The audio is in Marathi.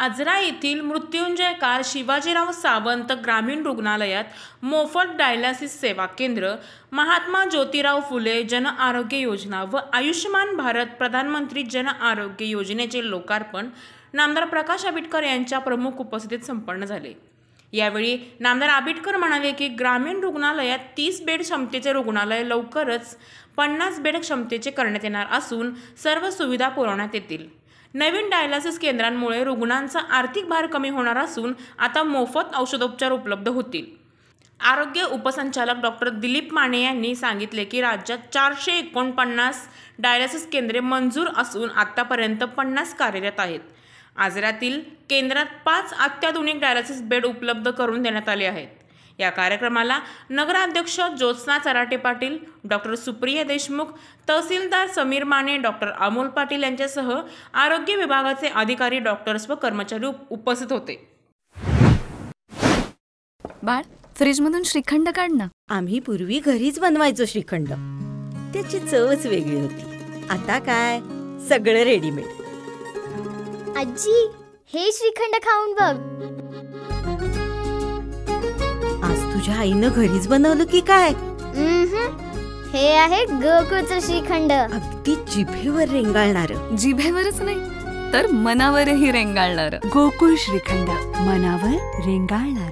आजरा येथील मृत्युंजयकार शिवाजीराव सावंत ग्रामीण रुग्णालयात मोफत डायलिसिस सेवा केंद्र, महात्मा ज्योतिराव फुले जन आरोग्य योजना व आयुष्यमान भारत प्रधानमंत्री जन आरोग्य योजनेचे लोकार्पण नामदार प्रकाश आंबेडकर यांच्या प्रमुख उपस्थितीत संपन्न झाले। यावेळी नामदार आंबेडकर म्हणाले की ग्रामीण रुग्णालयात 30 बेड क्षमतेचे रुग्णालय लवकरच 50 बेड क्षमतेचे करण्यात येणार असून सर्व सुविधा पुरवण्यात येतील। नवीन डायलिसिस केंद्रांमुळे रुग्णांचा आर्थिक भार कमी होणार असून आता मोफत औषधोपचार उपलब्ध होतील। आरोग्य उपसंचालक डॉक्टर दिलीप माने यांनी सांगितले की राज्यात 449 डायलिसिस केंद्रे मंजूर असून आतापर्यंत 50 कार्यरत आहेत। आजऱ्यातील केंद्रात 5 अत्याधुनिक डायलिसिस बेड उपलब्ध करून देण्यात आले आहेत। या कार्यक्रमाला नगराध्यक्ष ज्योत्स्ना चराटे पाटील, डॉक्टर सुप्रिया देशमुख, तहसीलदार समीर माने, डॉक्टर अमोल पाटील यांच्यासह आरोग्य विभागाचे अधिकारी, डॉक्टर्स व कर्मचारी उपस्थित होते। बाळ, फ्रीजमधून श्रीखंड काढ ना। आम्ही पूर्वी घरीच बनवायचो श्रीखंड, त्याची चवच वेगळी होती। आता काय सगळं रेडीमेड। आजी, हे श्रीखंड खाऊन बघ। आज तुझ्या आईनं घरीच बनवलं की काय? हे आहे गोकुळचं श्रीखंड, अगदी जिभेवर रेंगाळणार। जिभेवरच नाही तर मनावरही रेंगाळणार। गोकुळ श्रीखंड, मनावर रेंगाळणार।